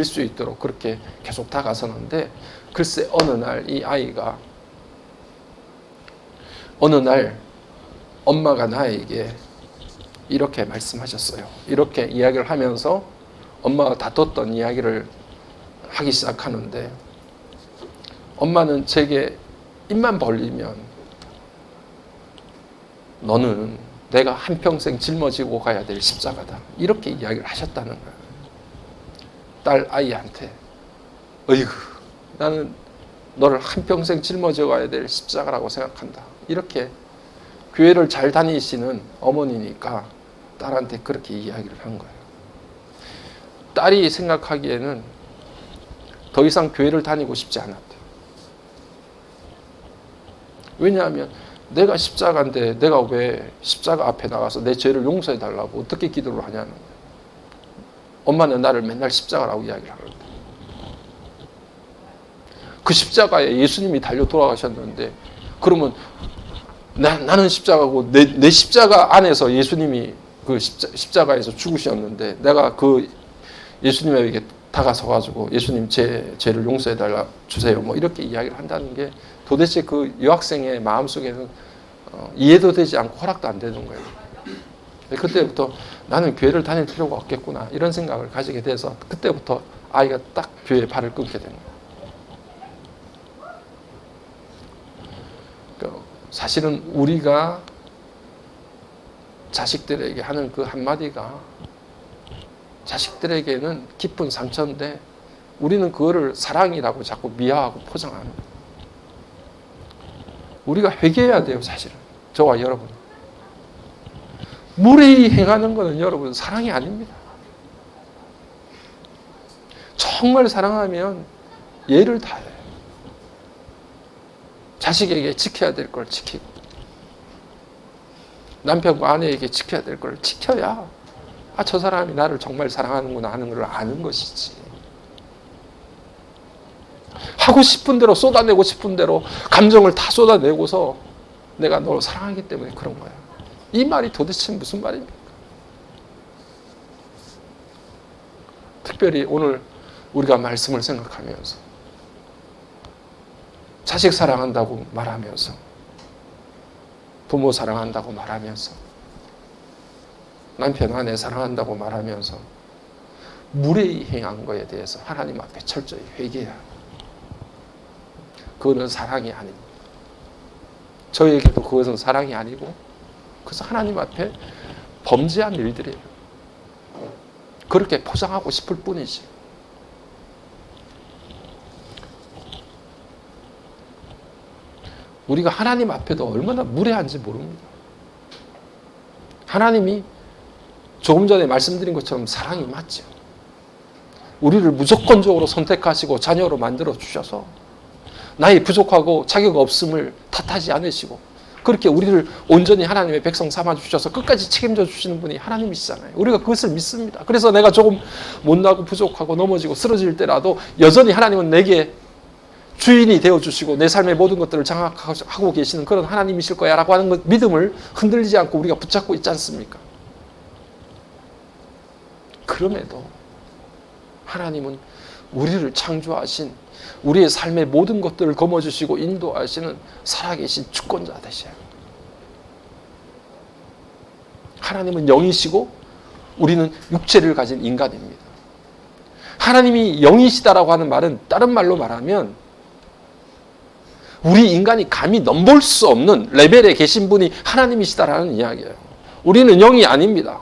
밀 수 있도록 그렇게 계속 다가서는데, 글쎄 어느 날 이 아이가, 어느 날 엄마가 나에게 이렇게 말씀하셨어요. 이렇게 이야기를 하면서 엄마가 다퉜던 이야기를 하기 시작하는데, 엄마는 제게 입만 벌리면 너는 내가 한평생 짊어지고 가야 될 십자가다, 이렇게 이야기를 하셨다는 거예요. 딸 아이한테. 어이구, 나는 너를 한평생 짊어져 가야 될 십자가라고 생각한다, 이렇게 교회를 잘 다니시는 어머니니까 딸한테 그렇게 이야기를 한 거예요. 딸이 생각하기에는 더 이상 교회를 다니고 싶지 않았대요. 왜냐하면 내가 십자가인데 내가 왜 십자가 앞에 나가서 내 죄를 용서해 달라고 어떻게 기도를 하냐는 거예요. 엄마는 나를 맨날 십자가라고 이야기를 하는데, 그 십자가에 예수님이 달려 돌아가셨는데, 그러면 나는 십자가고 내 십자가 안에서 예수님이 그 십자가에서 죽으셨는데, 내가 그 예수님에게 다가서 가지고 예수님 제 죄를 용서해 달라 주세요, 뭐 이렇게 이야기를 한다는 게 도대체 그 여학생의 마음속에는 이해도 되지 않고 허락도 안 되는 거예요. 그때부터 나는 교회를 다닐 필요가 없겠구나, 이런 생각을 가지게 돼서 그때부터 아이가 딱 교회에 발을 끊게 된 거예요. 사실은 우리가 자식들에게 하는 그 한마디가 자식들에게는 깊은 상처인데, 우리는 그거를 사랑이라고 자꾸 미화하고 포장하는 거예요. 우리가 회개해야 돼요. 사실은 저와 여러분, 무례히 행하는 것은 여러분 사랑이 아닙니다. 정말 사랑하면 예를 다해요. 자식에게 지켜야 될 걸 지키고, 남편과 아내에게 지켜야 될 걸 지켜야, 저 사람이 나를 정말 사랑하는구나 하는 걸 아는 것이지. 하고 싶은 대로 쏟아내고 싶은 대로 감정을 다 쏟아내고서 내가 너를 사랑하기 때문에 그런 거야, 이 말이 도대체 무슨 말입니까? 특별히 오늘 우리가 말씀을 생각하면서 자식 사랑한다고 말하면서, 부모 사랑한다고 말하면서, 남편 아내 사랑한다고 말하면서 무례히 행한 것에 대해서 하나님 앞에 철저히 회개해야 합니다. 그거는 사랑이 아닙니다. 저에게도 그것은 사랑이 아니고, 그래서 하나님 앞에 범죄한 일들이에요. 그렇게 포장하고 싶을 뿐이지. 우리가 하나님 앞에도 얼마나 무례한지 모릅니다. 하나님이 조금 전에 말씀드린 것처럼 사랑이 맞죠. 우리를 무조건적으로 선택하시고 자녀로 만들어 주셔서 나의 부족하고 자격 없음을 탓하지 않으시고, 그렇게 우리를 온전히 하나님의 백성 삼아 주셔서 끝까지 책임져 주시는 분이 하나님이시잖아요. 우리가 그것을 믿습니다. 그래서 내가 조금 못나고 부족하고 넘어지고 쓰러질 때라도 여전히 하나님은 내게 주인이 되어주시고 내 삶의 모든 것들을 장악하고 계시는 그런 하나님이실 거야 라고 하는 믿음을 흔들리지 않고 우리가 붙잡고 있지 않습니까? 그럼에도 하나님은 우리를 창조하신, 우리의 삶의 모든 것들을 거머쥐시고 인도하시는 살아계신 주권자 되셔요. 하나님은 영이시고 우리는 육체를 가진 인간입니다. 하나님이 영이시다라고 하는 말은 다른 말로 말하면 우리 인간이 감히 넘볼 수 없는 레벨에 계신 분이 하나님이시다라는 이야기예요. 우리는 영이 아닙니다.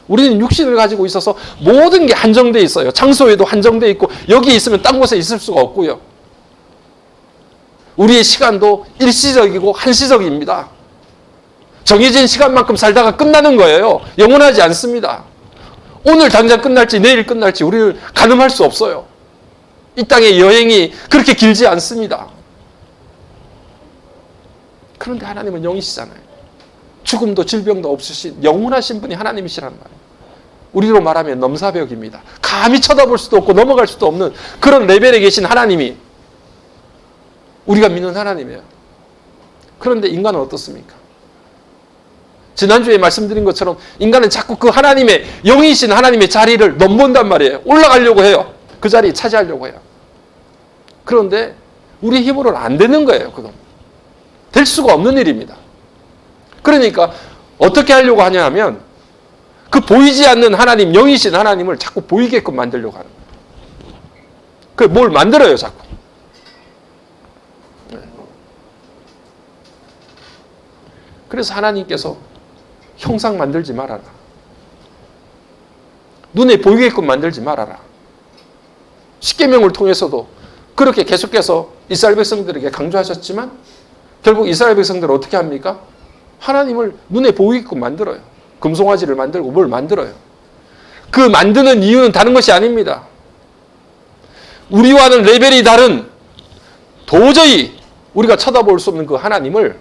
우리는 육신을 가지고 있어서 모든 게 한정되어 있어요. 장소에도 한정되어 있고, 여기 있으면 딴 곳에 있을 수가 없고요. 우리의 시간도 일시적이고 한시적입니다. 정해진 시간만큼 살다가 끝나는 거예요. 영원하지 않습니다. 오늘 당장 끝날지 내일 끝날지 우리를 가늠할 수 없어요. 이 땅의 여행이 그렇게 길지 않습니다. 그런데 하나님은 영이시잖아요. 죽음도 질병도 없으신 영원하신 분이 하나님이시란 말이에요. 우리로 말하면 넘사벽입니다. 감히 쳐다볼 수도 없고 넘어갈 수도 없는 그런 레벨에 계신 하나님이 우리가 믿는 하나님이에요. 그런데 인간은 어떻습니까? 지난주에 말씀드린 것처럼 인간은 자꾸 그 하나님의, 영이신 하나님의 자리를 넘본단 말이에요. 올라가려고 해요. 그 자리 차지하려고 해요. 그런데 우리 힘으로는 안 되는 거예요. 그건 될 수가 없는 일입니다. 그러니까 어떻게 하려고 하냐 하면 그 보이지 않는 하나님, 영이신 하나님을 자꾸 보이게끔 만들려고 하는 거예요. 그 뭘 만들어요, 자꾸. 그래서 하나님께서 형상 만들지 말아라. 눈에 보이게끔 만들지 말아라. 십계명을 통해서도 그렇게 계속해서 이스라엘 백성들에게 강조하셨지만 결국 이스라엘 백성들은 어떻게 합니까? 하나님을 눈에 보이게끔 만들어요. 금송아지를 만들고 뭘 만들어요. 그 만드는 이유는 다른 것이 아닙니다. 우리와는 레벨이 다른 도저히 우리가 쳐다볼 수 없는 그 하나님을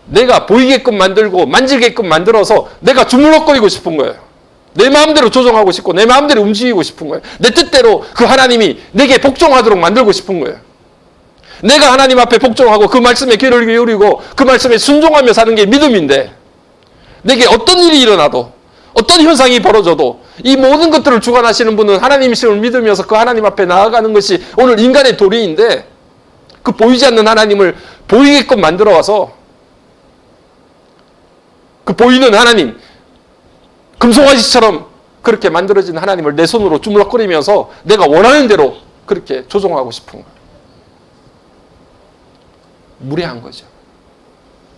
내가 보이게끔 만들고 만지게끔 만들어서 내가 주물럭거리고 싶은 거예요. 내 마음대로 조정하고 싶고 내 마음대로 움직이고 싶은 거예요. 내 뜻대로 그 하나님이 내게 복종하도록 만들고 싶은 거예요. 내가 하나님 앞에 복종하고 그 말씀에 귀를 기울이고 그 말씀에 순종하며 사는 게 믿음인데 내게 어떤 일이 일어나도 어떤 현상이 벌어져도 이 모든 것들을 주관하시는 분은 하나님이심을 믿으면서 그 하나님 앞에 나아가는 것이 오늘 인간의 도리인데 그 보이지 않는 하나님을 보이게끔 만들어 와서 그 보이는 하나님, 금송아지처럼 그렇게 만들어진 하나님을 내 손으로 주물럭거리면서 내가 원하는 대로 그렇게 조종하고 싶은 거예요. 무례한 거죠.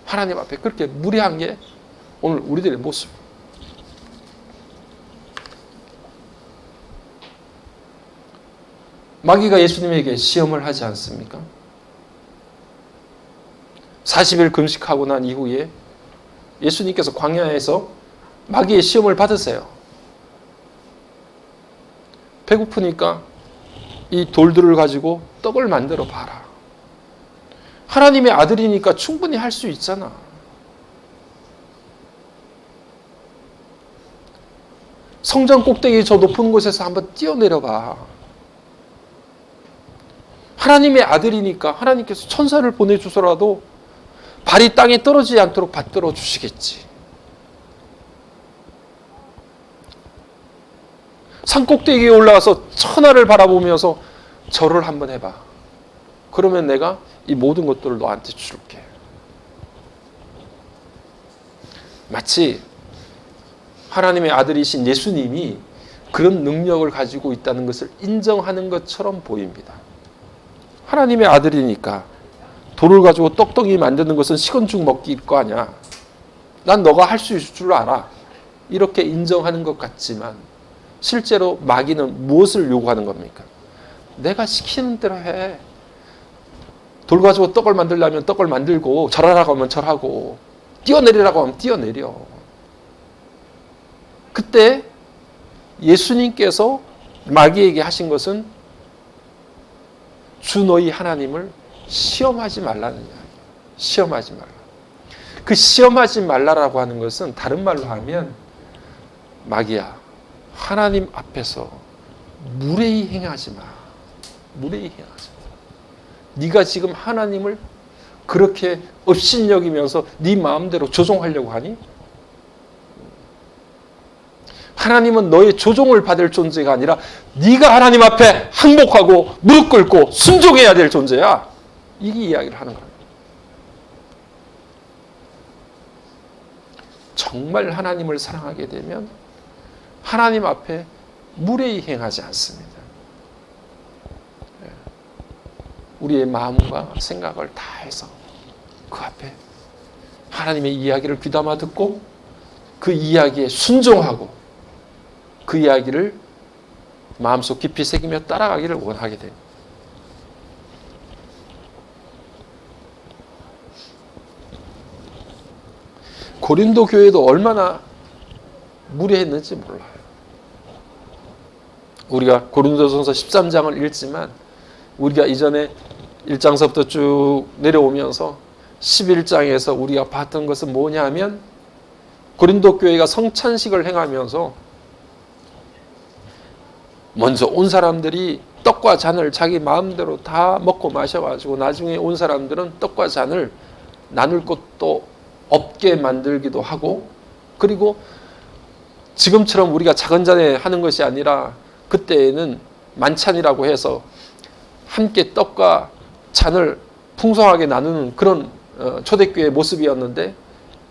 하나님 앞에 그렇게 무례한 게 오늘 우리들의 모습. 마귀가 예수님에게 시험을 하지 않습니까? 40일 금식하고 난 이후에 예수님께서 광야에서 마귀의 시험을 받으세요. 배고프니까 이 돌들을 가지고 떡을 만들어 봐라. 하나님의 아들이니까 충분히 할 수 있잖아. 성전 꼭대기 저 높은 곳에서 한번 뛰어내려 봐. 하나님의 아들이니까 하나님께서 천사를 보내주서라도 발이 땅에 떨어지지 않도록 받들어 주시겠지. 산 꼭대기에 올라가서 천하를 바라보면서 절을 한번 해봐. 그러면 내가 이 모든 것들을 너한테 줄게. 마치 하나님의 아들이신 예수님이 그런 능력을 가지고 있다는 것을 인정하는 것처럼 보입니다. 하나님의 아들이니까 돌을 가지고 떡덩이 만드는 것은 식은죽 먹기일 거 아니야. 난 너가 할 수 있을 줄 알아. 이렇게 인정하는 것 같지만 실제로 마귀는 무엇을 요구하는 겁니까? 내가 시키는 대로 해. 돌 가지고 떡을 만들려면 떡을 만들고 절하라고 하면 절하고 뛰어내리라고 하면 뛰어내려. 그때 예수님께서 마귀에게 하신 것은 주 너희 하나님을 시험하지 말라는 이야기예요. 시험하지 말라. 그 시험하지 말라라고 하는 것은 다른 말로 하면 마귀야, 하나님 앞에서 무례히 행하지 마. 무례히 행하지 마. 네가 지금 하나님을 그렇게 업신여기면서 네 마음대로 조종하려고 하니? 하나님은 너의 조종을 받을 존재가 아니라 네가 하나님 앞에 항복하고 무릎 꿇고 순종해야 될 존재야. 이 이야기를 하는 거예요. 정말 하나님을 사랑하게 되면 하나님 앞에 무례히 행하지 않습니다. 우리의 마음과 생각을 다해서 그 앞에 하나님의 이야기를 귀담아 듣고 그 이야기에 순종하고 그 이야기를 마음속 깊이 새기며 따라가기를 원하게 됩니다. 고린도 교회도 얼마나 무례했는지 몰라요. 우리가 고린도전서 13장을 읽지만 우리가 이전에 1장서부터 쭉 내려오면서 11장에서 우리가 봤던 것은 뭐냐 하면 고린도 교회가 성찬식을 행하면서 먼저 온 사람들이 떡과 잔을 자기 마음대로 다 먹고 마셔가지고 나중에 온 사람들은 떡과 잔을 나눌 것도 없게 만들기도 하고, 그리고 지금처럼 우리가 작은 잔에 하는 것이 아니라 그때에는 만찬이라고 해서 함께 떡과 잔을 풍성하게 나누는 그런 초대교회의 모습이었는데,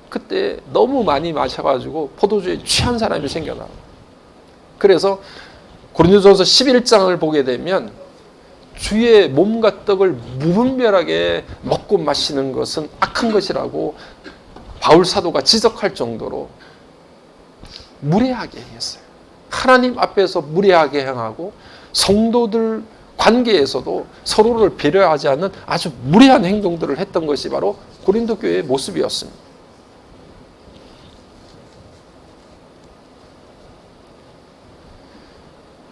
그때 너무 많이 마셔가지고 포도주에 취한 사람이 생겨나. 그래서 고린도전서 11장을 보게 되면 주의 몸과 떡을 무분별하게 먹고 마시는 것은 악한 것이라고 바울 사도가 지적할 정도로 무례하게 했어요. 하나님 앞에서 무례하게 행하고 성도들 관계에서도 서로를 배려하지 않는 아주 무례한 행동들을 했던 것이 바로 고린도 교회의 모습이었습니다.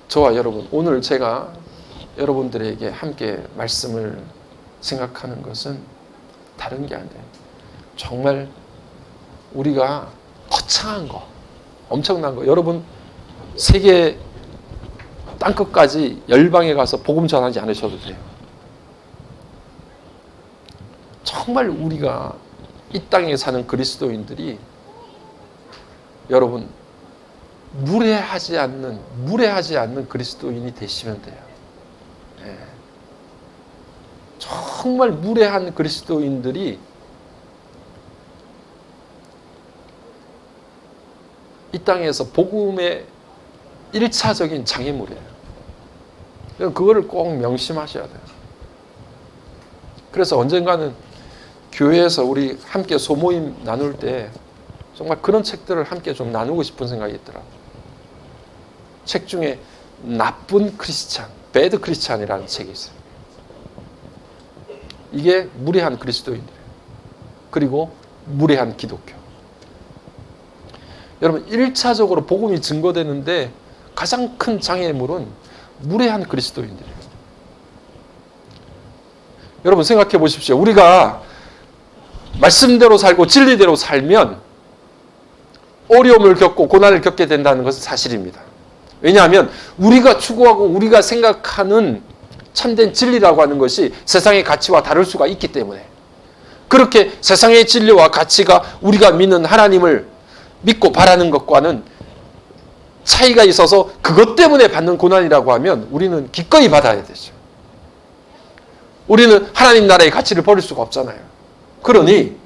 저와 여러분, 오늘 제가 여러분들에게 함께 말씀을 생각하는 것은 다른 게 아니에요. 정말 우리가 거창한 거, 엄청난 거, 여러분 세계 땅끝까지 열방에 가서 복음 전하지 않으셔도 돼요. 정말 우리가 이 땅에 사는 그리스도인들이 여러분 무례하지 않는 그리스도인이 되시면 돼요. 네. 정말 무례한 그리스도인들이 이 땅에서 복음의 1차적인 장애물이에요. 그거를 꼭 명심하셔야 돼요. 그래서 언젠가는 교회에서 우리 함께 소모임 나눌 때 정말 그런 책들을 함께 좀 나누고 싶은 생각이 있더라고요. 책 중에 나쁜 크리스찬, 배드 크리스찬이라는 책이 있어요. 이게 무례한 그리스도인들이에요. 그리고 무례한 기독교. 여러분 1차적으로 복음이 증거되는데 가장 큰 장애물은 무례한 그리스도인들이에요. 여러분 생각해 보십시오. 우리가 말씀대로 살고 진리대로 살면 어려움을 겪고 고난을 겪게 된다는 것은 사실입니다. 왜냐하면 우리가 추구하고 우리가 생각하는 참된 진리라고 하는 것이 세상의 가치와 다를 수가 있기 때문에, 그렇게 세상의 진리와 가치가 우리가 믿는 하나님을 믿고 바라는 것과는 차이가 있어서 그것 때문에 받는 고난이라고 하면 우리는 기꺼이 받아야 되죠. 우리는 하나님 나라의 가치를 버릴 수가 없잖아요. 그러니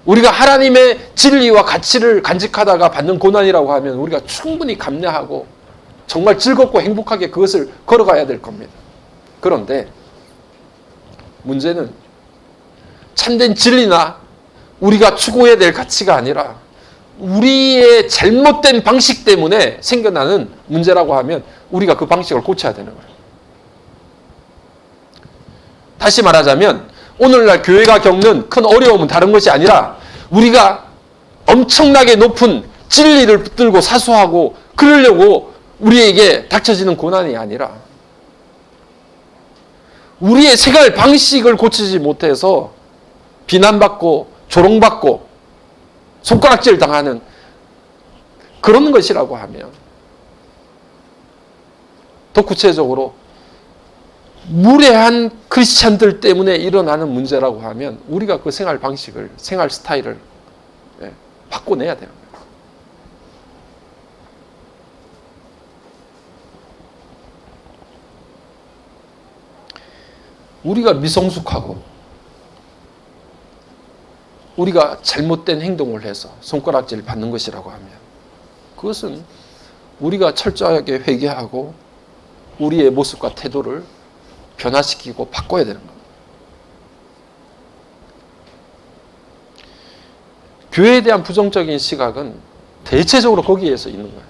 우리가 하나님의 진리와 가치를 간직하다가 받는 고난이라고 하면 우리가 충분히 감내하고 정말 즐겁고 행복하게 그것을 걸어가야 될 겁니다. 그런데 문제는 참된 진리나 우리가 추구해야 될 가치가 아니라 우리의 잘못된 방식 때문에 생겨나는 문제라고 하면 우리가 그 방식을 고쳐야 되는 거예요. 다시 말하자면 오늘날 교회가 겪는 큰 어려움은 다른 것이 아니라 우리가 엄청나게 높은 진리를 붙들고 사수하고 그러려고 우리에게 닥쳐지는 고난이 아니라 우리의 생활 방식을 고치지 못해서 비난받고 조롱받고 손가락질 당하는 그런 것이라고 하면, 더 구체적으로 무례한 크리스찬들 때문에 일어나는 문제라고 하면 우리가 그 생활 방식을, 생활 스타일을 바꿔내야 돼요. 우리가 미성숙하고 우리가 잘못된 행동을 해서 손가락질 받는 것이라고 하면 그것은 우리가 철저하게 회개하고 우리의 모습과 태도를 변화시키고 바꿔야 되는 겁니다. 교회에 대한 부정적인 시각은 대체적으로 거기에서 있는 거예요.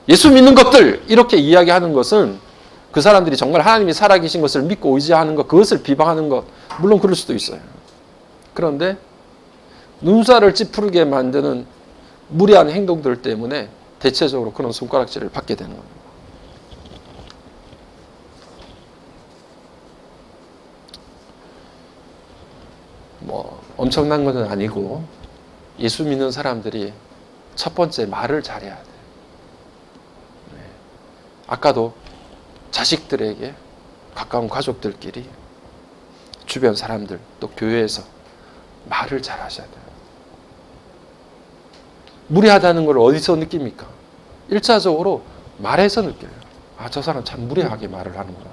예수 믿는 것들 이렇게 이야기하는 것은 그 사람들이 정말 하나님이 살아계신 것을 믿고 의지하는 것, 그것을 비방하는 것, 물론 그럴 수도 있어요. 그런데 눈살을 찌푸르게 만드는 무례한 행동들 때문에 대체적으로 그런 손가락질을 받게 되는 겁니다. 엄청난 것은 아니고 예수 믿는 사람들이 첫 번째 말을 잘해야 돼요. 아까도 자식들에게, 가까운 가족들끼리, 주변 사람들, 또 교회에서 말을 잘 하셔야 돼요. 무례하다는 걸 어디서 느낍니까? 일차적으로 말해서 느껴요. 아, 저 사람 참 무례하게 말을 하는구나.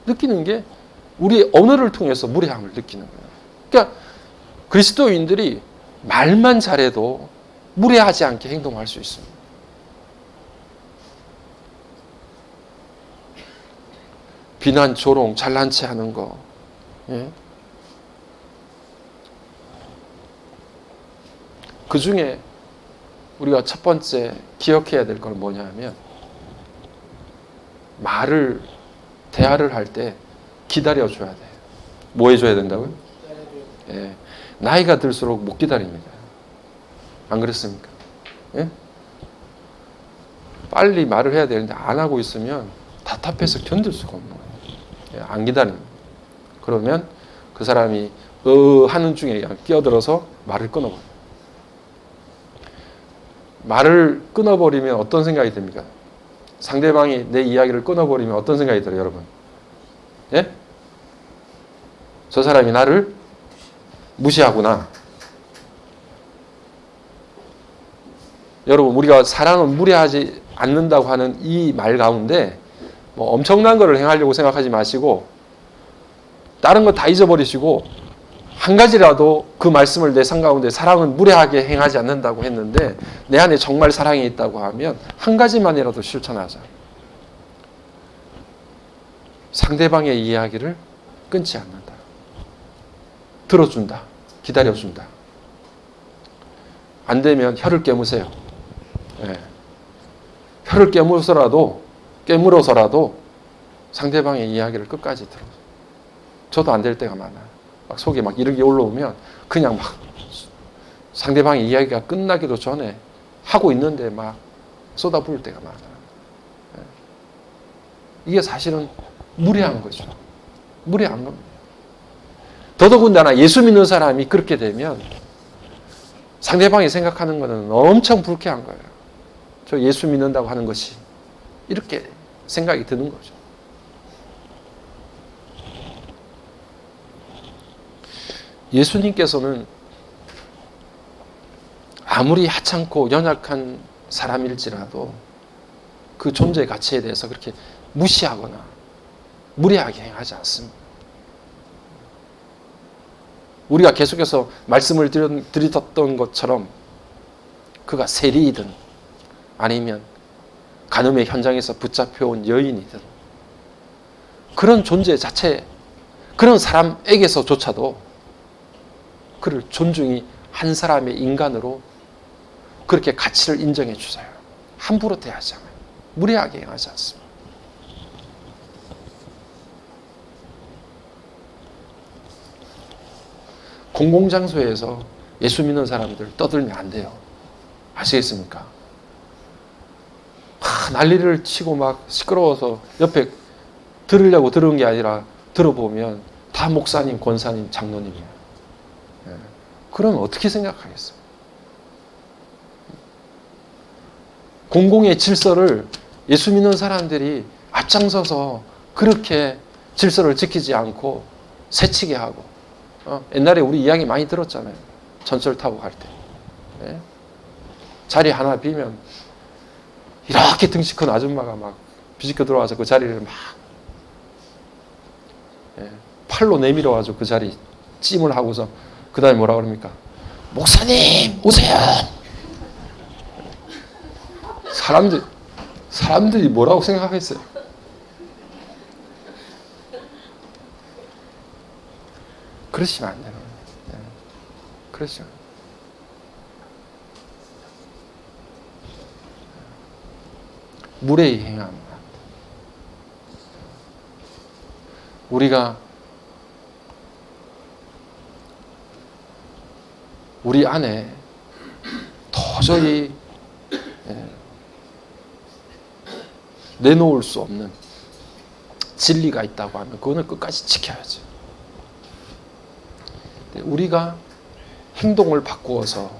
느끼는 게 우리의 언어를 통해서 무례함을 느끼는 거예요. 그러니까 그리스도인들이 말만 잘해도 무례하지 않게 행동할 수 있습니다. 비난, 조롱, 잘난 체 하는 거. 예? 그 중에 우리가 첫 번째 기억해야 될 건 뭐냐 하면 대화를 할 때 기다려줘야 돼요. 뭐 해줘야 된다고요? 예. 나이가 들수록 못 기다립니다. 안 그렇습니까? 예? 빨리 말을 해야 되는데 안 하고 있으면 답답해서 견딜 수가 없는 거예요. 예, 안 기다립니다. 그러면 그 사람이 하는 중에 끼어들어서 말을 끊어버려요. 말을 끊어버리면 어떤 생각이 듭니까? 상대방이 내 이야기를 끊어버리면 어떤 생각이 들어요, 여러분? 예? 저 사람이 나를 무시하구나. 여러분, 우리가 사랑은 무례하지 않는다고 하는 이 말 가운데 뭐 엄청난 거를 행하려고 생각하지 마시고 다른 거 다 잊어버리시고 한 가지라도 그 말씀을 내 삶 가운데 사랑은 무례하게 행하지 않는다고 했는데 내 안에 정말 사랑이 있다고 하면 한 가지만이라도 실천하자. 상대방의 이야기를 끊지 않는다. 들어준다. 기다려준다. 안 되면 혀를 깨무세요. 예. 혀를 깨물어서라도 상대방의 이야기를 끝까지 들어. 저도 안 될 때가 많아요. 막 속에 막 이런 게 올라오면 그냥 막 상대방의 이야기가 끝나기도 전에 하고 있는데 막 쏟아부을 때가 많아요. 예. 이게 사실은 무례한 거죠. 무례한 겁니다. 더더군다나 예수 믿는 사람이 그렇게 되면 상대방이 생각하는 것은 엄청 불쾌한 거예요. 저 예수 믿는다고 하는 것이 이렇게 생각이 드는 거죠. 예수님께서는 아무리 하찮고 연약한 사람일지라도 그 존재 가치에 대해서 그렇게 무시하거나 무례하게 행하지 않습니다. 우리가 계속해서 말씀을 드렸던 것처럼 그가 세리이든 아니면 간음의 현장에서 붙잡혀온 여인이든 그런 존재 자체, 그런 사람에게서조차도 그를 존중히 한 사람의 인간으로 그렇게 가치를 인정해 주세요. 함부로 대하지 않아요. 무례하게 행하지 않습니다. 공공장소에서 예수 믿는 사람들 떠들면 안 돼요. 아시겠습니까? 난리를 치고 막 시끄러워서 옆에 들으려고 들은 게 아니라 들어보면 다 목사님, 권사님, 장로님이에요. 예. 그러면 어떻게 생각하겠어요? 공공의 질서를 예수 믿는 사람들이 앞장서서 그렇게 질서를 지키지 않고 새치게 하고 옛날에 우리 이야기 많이 들었잖아요. 전철 타고 갈 때. 예? 자리 하나 비면 이렇게 등치 큰 아줌마가 막 비집겨 들어와서 그 자리를 막 팔로 내밀어가지고 그 자리 찜을 하고서 그 다음에 뭐라 그럽니까? 목사님 오세요. 사람들이 뭐라고 생각하겠어요? 그러시면 안 되는 거예요. 그러시면 무례히 행합니다. 우리가 우리 안에 도저히 내놓을 수 없는 진리가 있다고 하면 그거는 끝까지 지켜야죠. 우리가 행동을 바꾸어서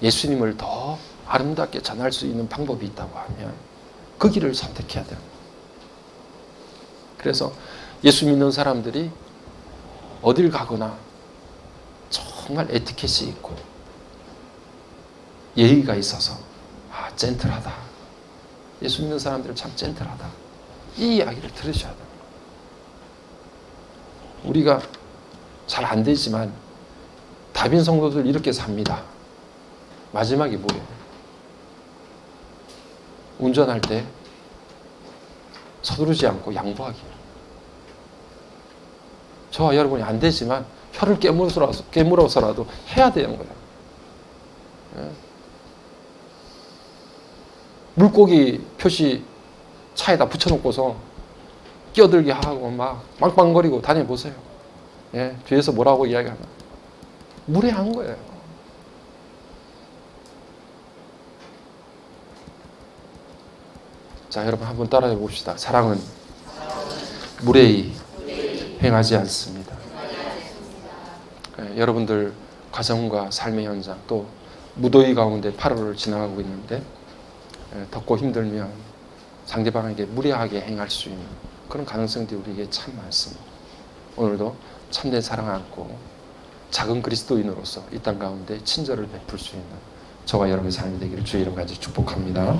예수님을 더 아름답게 전할 수 있는 방법이 있다고 하면 그 길을 선택해야 됩니다. 그래서 예수 믿는 사람들이 어딜 가거나 정말 에티켓이 있고 예의가 있어서 젠틀하다. 예수 믿는 사람들은 참 젠틀하다. 이 이야기를 들으셔야 돼요. 우리가 잘 안 되지만 다빈 성도들 이렇게 삽니다. 마지막이 뭐예요? 운전할 때 서두르지 않고 양보하기. 저와 여러분이 안 되지만 혀를 깨물어서라도 해야 되는 거예요. 예. 물고기 표시 차에다 붙여놓고서 끼어들게 하고 막 빵빵거리고 다녀보세요. 예, 뒤에서 뭐라고 이야기하면 무례한 거예요. 자, 여러분 한번 따라해 봅시다. 사랑은 무례히 행하지 않습니다. 예, 여러분들 가정과 삶의 현장 또 무더위 가운데 8월을 지나가고 있는데 덥고 힘들면 상대방에게 무례하게 행할 수 있는 그런 가능성들이 우리에게 참 많습니다. 오늘도 참된 사랑 안고 작은 그리스도인으로서 이 땅 가운데 친절을 베풀 수 있는 저와 여러분의 삶이 되기를 주의 이름 간절히 축복합니다.